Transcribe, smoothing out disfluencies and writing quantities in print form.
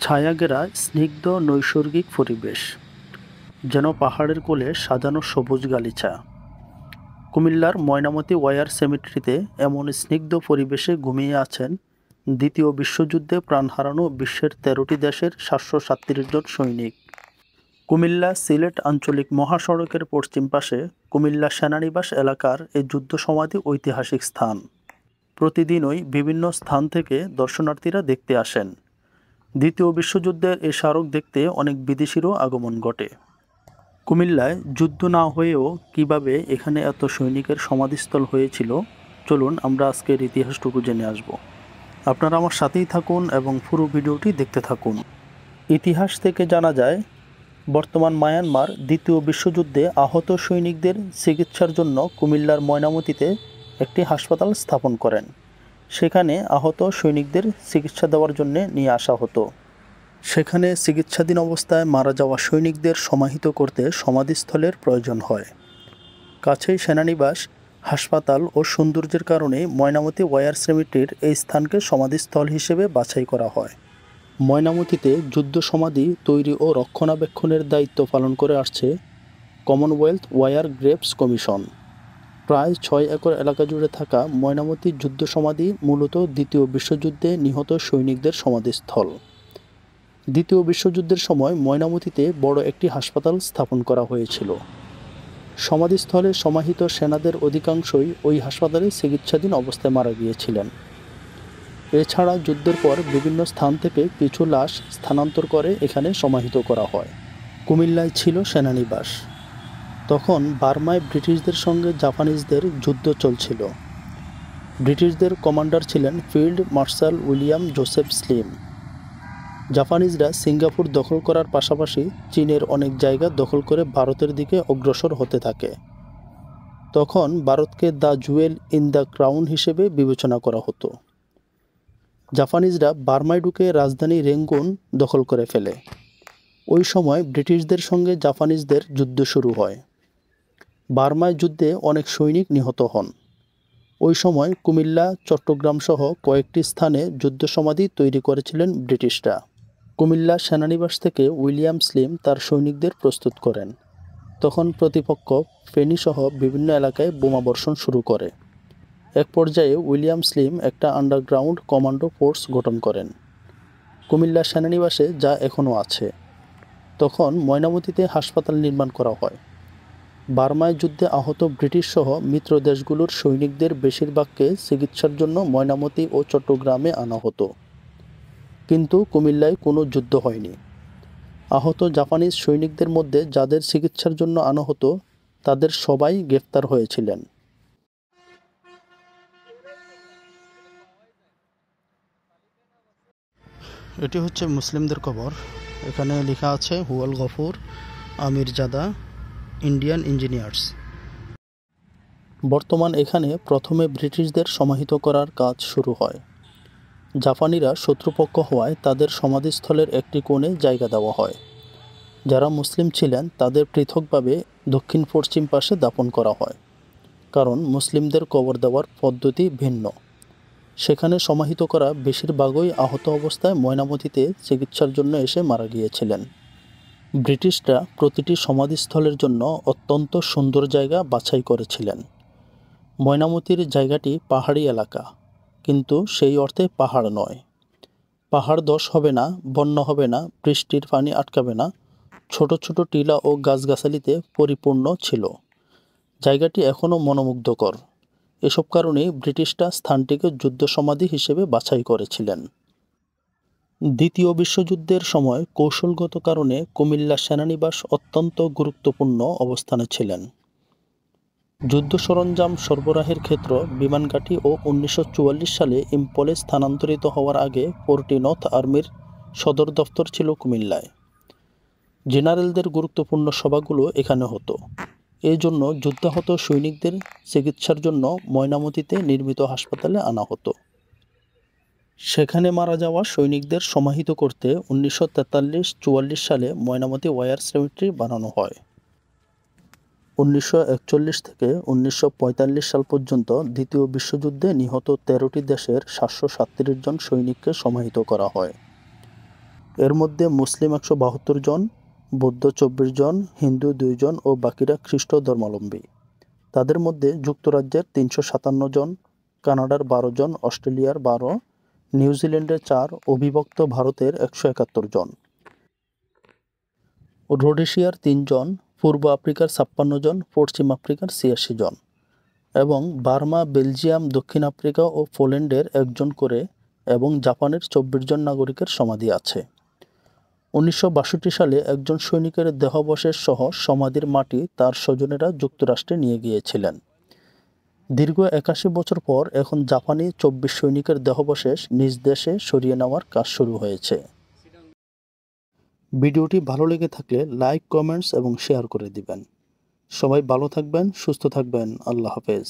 ছায়াঘেরা স্নিগ্ধ নৈসর্গিক পরিবেশ, যেন পাহাড়ের কোলে সাজানো সবুজ গালিচা। কুমিল্লার ময়নামতি ওয়ার সেমেট্রিতে এমন স্নিগ্ধ পরিবেশে ঘুমিয়ে আছেন দ্বিতীয় বিশ্বযুদ্ধে প্রাণ হারানো বিশ্বের 13টি দেশের 737 জন সৈনিক। কুমিল্লা সিলেট আঞ্চলিক মহাসড়কের পশ্চিম পাশে কুমিল্লা সেনানিবাস এলাকার এই যুদ্ধ সমাধি ঐতিহাসিক স্থান। প্রতিদিনই বিভিন্ন স্থান থেকে দর্শনার্থীরা দেখতে আসেন। দ্বিতীয় বিশ্বযুদ্ধের এই স্মারক দেখতে অনেক বিদেশিরও আগমন ঘটে। কুমিল্লায় যুদ্ধ না হয়েও কিভাবে এখানে এত সৈনিকের সমাধিস্থল হয়েছিল, চলুন আমরা আজকের ইতিহাসটুকু জেনে আসব। আপনারা আমার সাথেই থাকুন এবং পুরো ভিডিওটি দেখতে থাকুন। ইতিহাস থেকে জানা যায়, বর্তমান মায়ানমার দ্বিতীয় বিশ্বযুদ্ধে আহত সৈনিকদের চিকিৎসার জন্য কুমিল্লার ময়নামতিতে একটি হাসপাতাল স্থাপন করেন। সেখানে আহত সৈনিকদের চিকিৎসা দেওয়ার জন্য নিয়ে আসা হতো। সেখানে চিকিৎসাধীন অবস্থায় মারা যাওয়া সৈনিকদের সমাহিত করতে সমাধিস্থলের প্রয়োজন হয়। কাছেই সেনানিবাস, হাসপাতাল ও সৌন্দর্যের কারণে ময়নামতি ওয়ার সেমেট্রির এই স্থানকে সমাধিস্থল হিসেবে বাছাই করা হয়। ময়নামতিতে যুদ্ধ সমাধি তৈরি ও রক্ষণাবেক্ষণের দায়িত্ব পালন করে আসছে কমনওয়েলথ ওয়ার গ্রেভস কমিশন। প্রায় 6 একর এলাকা জুড়ে থাকা ময়নামতি যুদ্ধ সমাধি মূলত দ্বিতীয় বিশ্বযুদ্ধে নিহত সৈনিকদের সমাধিস্থল। দ্বিতীয় বিশ্বযুদ্ধের সময় ময়নামতিতে বড় একটি হাসপাতাল স্থাপন করা হয়েছিল। সমাধিস্থলে সমাহিত সেনাদের অধিকাংশই ওই হাসপাতালে চিকিৎসাধীন অবস্থায় মারা গিয়েছিলেন। এছাড়া যুদ্ধের পর বিভিন্ন স্থান থেকে কিছু লাশ স্থানান্তর করে এখানে সমাহিত করা হয়। কুমিল্লায় ছিল সেনানিবাস। তখন বার্মায় ব্রিটিশদের সঙ্গে জাপানিজদের যুদ্ধ চলছিল। ব্রিটিশদের কমান্ডার ছিলেন field marshal William Joseph Slim. জাপানিজরা সিঙ্গাপুর দখল করার পাশাপাশি চীনের অনেক জায়গা দখল করে ভারতের দিকে অগ্রসর হতে থাকে। তখন ভারতকে the Jewel in the crown হিসেবে বিবেচনা করা হতো। জাপানিজরা বার্মায় ঢুকে রাজধানী রেঙ্গুন দখল করে ফেলে। ওই সময় ব্রিটিশদের সঙ্গে জাপানিজদের যুদ্ধ শুরু হয়। বার্মায় যুদ্ধে অনেক সৈনিক নিহত হন। ওই সময় কুমিল্লা, চট্টগ্রাম সহ কয়েকটি স্থানে যুদ্ধ সমাধি তৈরি করেছিলেন ব্রিটিশরা। কুমিল্লা সেনানিবাস থেকে উইলিয়াম স্লিম তার সৈনিকদের প্রস্তুত করেন। তখন প্রতিপক্ষ ফেনীসহ বিভিন্ন এলাকায় বোমাবর্ষণ শুরু করে। এক পর্যায়ে উইলিয়াম স্লিম একটা আন্ডারগ্রাউন্ড কমান্ডো ফোর্স গঠন করেন কুমিল্লা সেনানিবাসে, যা এখনও আছে। তখন ময়নামতিতে হাসপাতাল নির্মাণ করা হয়। বার্মায় যুদ্ধে আহত ব্রিটিশ সহ মিত্র দেশগুলোর সৈনিকদের বেশিরভাগকে চিকিৎসার জন্য ময়নামতি ও চট্টগ্রামে আনা হতো। কিন্তু কুমিল্লায় কোনো যুদ্ধ হয়নি। আহত জাপানিজ সৈনিকদের মধ্যে যাদের চিকিৎসার জন্য আনা হতো তাদের সবাই গ্রেফতার হয়েছিলেন। এটি হচ্ছে মুসলিমদের কবর। এখানে লেখা আছে হুয়াল গফুর আমিরজাদা, ইন্ডিয়ান ইঞ্জিনিয়ার্স। বর্তমান এখানে প্রথমে ব্রিটিশদের সমাহিত করার কাজ শুরু হয়। জাপানিরা শত্রুপক্ষ হওয়ায় তাদের সমাধিস্থলের একটি কোণে জায়গা দেওয়া হয়। যারা মুসলিম ছিলেন তাদের পৃথকভাবে দক্ষিণ পশ্চিম পাশে দাফন করা হয়, কারণ মুসলিমদের কবর দেওয়ার পদ্ধতি ভিন্ন। সেখানে সমাহিত করা বেশিরভাগই আহত অবস্থায় ময়নামতিতে চিকিৎসার জন্য এসে মারা গিয়েছিলেন। ব্রিটিশরা প্রতিটি সমাধিস্থলের জন্য অত্যন্ত সুন্দর জায়গা বাছাই করেছিলেন। ময়নামতির জায়গাটি পাহাড়ি এলাকা, কিন্তু সেই অর্থে পাহাড় নয়। পাহাড় ধস হবে না, বন্যা হবে না, বৃষ্টির পানি আটকাবে না। ছোট ছোট টিলা ও গাছগাছালিতে পরিপূর্ণ ছিল। জায়গাটি এখনও মনোমুগ্ধকর। এসব কারণেই ব্রিটিশরা স্থানটিকে যুদ্ধ সমাধি হিসেবে বাছাই করেছিলেন। দ্বিতীয় বিশ্বযুদ্ধের সময় কৌশলগত কারণে কুমিল্লা সেনানিবাস অত্যন্ত গুরুত্বপূর্ণ অবস্থানে ছিলেন। যুদ্ধ সরঞ্জাম সরবরাহের ক্ষেত্র বিমানঘাঁটি ও 1944 সালে ইম্ফলে স্থানান্তরিত হওয়ার আগে 40 নর্থ আর্মির সদর দফতর ছিল কুমিল্লায়। জেনারেলদের গুরুত্বপূর্ণ সভাগুলো এখানে হতো। এই জন্য যুদ্ধাহত সৈনিকদের চিকিৎসার জন্য ময়নামতিতে নির্মিত হাসপাতালে আনা হতো। সেখানে মারা যাওয়া সৈনিকদের সমাহিত করতে 1943-44 সালে ময়নামতি ওয়ার সেমেট্রি বানানো হয়। 1941 থেকে 1945 সাল পর্যন্ত দ্বিতীয় বিশ্বযুদ্ধে নিহত 13টি দেশের 737 জন সৈনিককে সমাহিত করা হয়। এর মধ্যে মুসলিম 172 জন, বৌদ্ধ 24 জন, হিন্দু 2 জন ও বাকিরা খ্রিস্ট ধর্মাবলম্বী। তাদের মধ্যে যুক্তরাজ্যের 357 জন, কানাডার 12 জন, অস্ট্রেলিয়ার 12, নিউজিল্যান্ডের 4, অবিভক্ত ভারতের 171 জন, রোডেশিয়ার 3 জন, পূর্ব আফ্রিকার 56 জন, পশ্চিম আফ্রিকার 86 জন এবং বার্মা, বেলজিয়াম, দক্ষিণ আফ্রিকা ও পোল্যান্ডের 1 জন করে এবং জাপানের 24 জন নাগরিকের সমাধি আছে। 1962 সালে একজন সৈনিকের দেহাবশেষ সহ সমাধির মাটি তার স্বজনেরা যুক্তরাষ্ট্রে নিয়ে গিয়েছিলেন। দীর্ঘ 81 বছর পর এখন জাপানি 24 সৈনিকের দেহাবশেষ নিজ দেশে সরিয়ে নেওয়ার কাজ শুরু হয়েছে। ভিডিওটি ভালো লেগে থাকলে লাইক, কমেন্টস এবং শেয়ার করে দিবেন। সবাই ভালো থাকবেন, সুস্থ থাকবেন। আল্লাহ হাফেজ।